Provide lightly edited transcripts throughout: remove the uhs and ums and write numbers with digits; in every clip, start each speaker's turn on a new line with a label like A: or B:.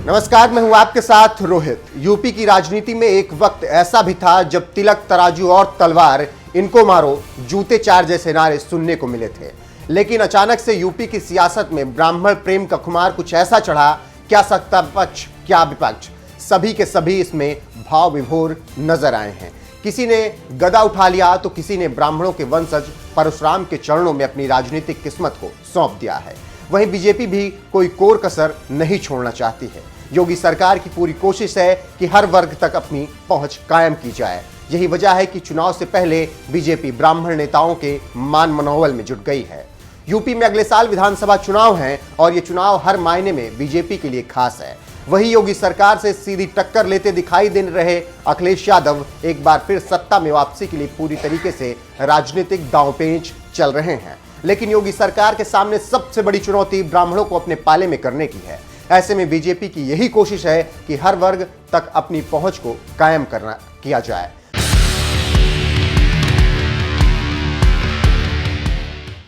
A: नमस्कार, मैं हूं आपके साथ रोहित। यूपी की राजनीति में एक वक्त ऐसा भी था जब तिलक, तराजू और तलवार, इनको मारो, जूते चार जैसे नारे सुनने को मिले थे। लेकिन अचानक से यूपी की सियासत में ब्राह्मण प्रेम का खुमार कुछ ऐसा चढ़ा, क्या सत्ता पक्ष क्या विपक्ष, सभी के सभी इसमें भाव विभोर नजर आए हैं। किसी ने गदा उठा लिया तो किसी ने ब्राह्मणों के वंशज परशुराम के चरणों में अपनी राजनीतिक किस्मत को सौंप दिया है। वहीं बीजेपी भी कोई कोर कसर नहीं छोड़ना चाहती है। योगी सरकार की पूरी कोशिश है कि हर वर्ग तक अपनी पहुंच कायम की जाए। यही वजह है कि चुनाव से पहले बीजेपी ब्राह्मण नेताओं के मान मनोबल में जुट गई है। यूपी में अगले साल विधानसभा चुनाव हैं और ये चुनाव हर मायने में बीजेपी के लिए खास है। वही योगी सरकार से सीधी टक्कर लेते दिखाई दे रहे अखिलेश यादव एक बार फिर सत्ता में वापसी के लिए पूरी तरीके से राजनीतिक दांवपेच चल रहे हैं। लेकिन योगी सरकार के सामने सबसे बड़ी चुनौती ब्राह्मणों को अपने पाले में करने की है। ऐसे में बीजेपी की यही कोशिश है कि हर वर्ग तक अपनी पहुंच को कायम किया जाए।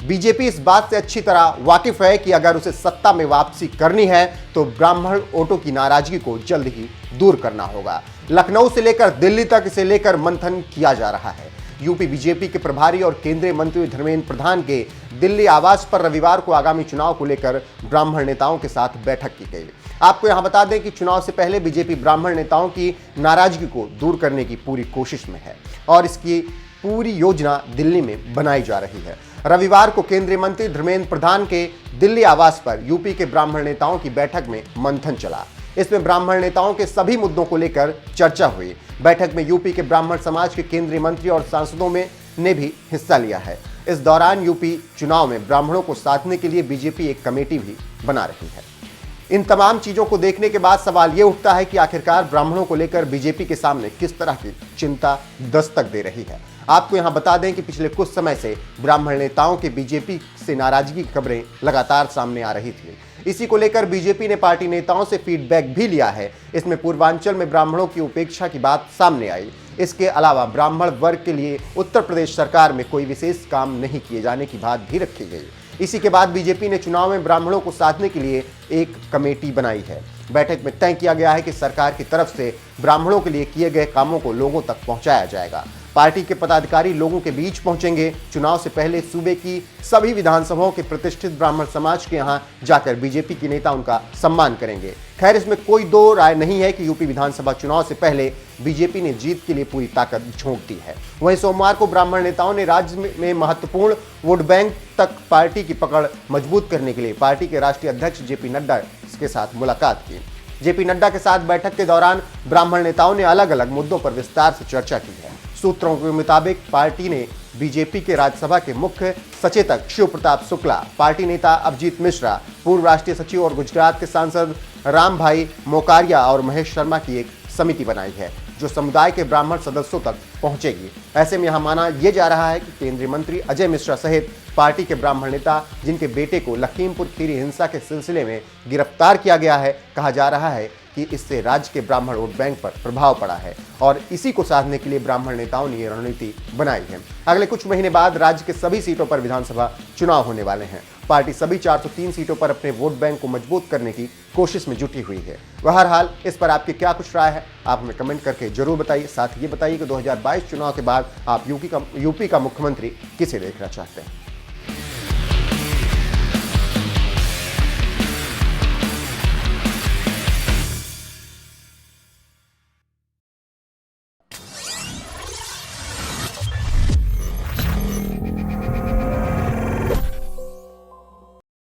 A: बीजेपी इस बात से अच्छी तरह वाकिफ है कि अगर उसे सत्ता में वापसी करनी है तो ब्राह्मण वोटों की नाराजगी को जल्द ही दूर करना होगा। लखनऊ से लेकर दिल्ली तक इसे लेकर मंथन किया जा रहा है। यूपी बीजेपी के प्रभारी और केंद्रीय मंत्री धर्मेंद्र प्रधान के दिल्ली आवास पर रविवार को आगामी चुनाव को लेकर ब्राह्मण नेताओं के साथ बैठक की गई। आपको यहां बता दें कि चुनाव से पहले बीजेपी ब्राह्मण नेताओं की नाराजगी को दूर करने की पूरी कोशिश में है और इसकी पूरी योजना दिल्ली में बनाई जा रही है। रविवार को केंद्रीय मंत्री धर्मेंद्र प्रधान के दिल्ली आवास पर यूपी के ब्राह्मण नेताओं की बैठक में मंथन चला। इसमें ब्राह्मण नेताओं के सभी मुद्दों को लेकर चर्चा हुई। बैठक में यूपी के ब्राह्मण समाज के केंद्रीय मंत्री और सांसदों ने भी हिस्सा लिया है। इस दौरान यूपी चुनाव में ब्राह्मणों को साधने के लिए बीजेपी एक कमेटी भी बना रही है। इन तमाम चीजों को देखने के बाद सवाल ये उठता है कि आखिरकार ब्राह्मणों को लेकर बीजेपी के सामने किस तरह की चिंता दस्तक दे रही है। आपको यहां बता दें कि पिछले कुछ समय से ब्राह्मण नेताओं के बीजेपी से नाराजगी की खबरें लगातार सामने आ रही थी। इसी को लेकर बीजेपी ने पार्टी नेताओं से फीडबैक भी लिया है। इसमें पूर्वांचल में ब्राह्मणों की उपेक्षा की बात सामने आई। इसके अलावा ब्राह्मण वर्ग के लिए उत्तर प्रदेश सरकार में कोई विशेष काम नहीं किए जाने की बात भी रखी गई। इसी के बाद बीजेपी ने चुनाव में ब्राह्मणों को साधने के लिए एक कमेटी बनाई है। बैठक में तय किया गया है कि सरकार की तरफ से ब्राह्मणों के लिए किए गए कामों को लोगों तक पहुंचाया जाएगा। पार्टी के पदाधिकारी लोगों के बीच पहुंचेंगे। चुनाव से पहले सूबे की सभी विधानसभाओं के प्रतिष्ठित ब्राह्मण समाज के यहां जाकर बीजेपी के नेता उनका सम्मान करेंगे। खैर, इसमें कोई दो राय नहीं है कि यूपी विधानसभा चुनाव से पहले बीजेपी ने जीत के लिए पूरी ताकत झोंक दी है। वहीं सोमवार को ब्राह्मण नेताओं ने राज्य में महत्वपूर्ण वोट बैंक तक पार्टी की पकड़ मजबूत करने के लिए पार्टी के राष्ट्रीय अध्यक्ष जेपी नड्डा के साथ मुलाकात की। जेपी नड्डा के साथ बैठक के दौरान ब्राह्मण नेताओं ने अलग अलग मुद्दों पर विस्तार से चर्चा की है। सूत्रों के मुताबिक पार्टी ने बीजेपी के राज्यसभा के मुख्य सचेतक शिव प्रताप शुक्ला, पार्टी नेता अभिजीत मिश्रा, पूर्व राष्ट्रीय सचिव और गुजरात के सांसद राम भाई मोकारिया और महेश शर्मा की एक समिति बनाई है जो समुदाय के ब्राह्मण सदस्यों तक पहुंचेगी। ऐसे में यहां माना यह जा रहा है कि केंद्रीय मंत्री अजय मिश्रा सहित पार्टी के ब्राह्मण नेता जिनके बेटे को लखीमपुर खीरी हिंसा के सिलसिले में गिरफ्तार किया गया है, कहा जा रहा है कि इससे राज्य के ब्राह्मण वोट बैंक पर प्रभाव पड़ा है और इसी को साधने के लिए ब्राह्मण नेताओं ने यह रणनीति बनाई है। अगले कुछ महीने बाद राज्य के सभी सीटों पर विधानसभा चुनाव होने वाले हैं। पार्टी सभी 403 सीटों पर अपने वोट बैंक को मजबूत करने की कोशिश में जुटी हुई है। बहरहाल, इस पर आपकी क्या कुछ राय है, आप हमें कमेंट करके जरूर बताइए। साथ ही ये बताइए कि 2022 चुनाव के बाद आप यूपी का मुख्यमंत्री किसे देखना चाहते हैं।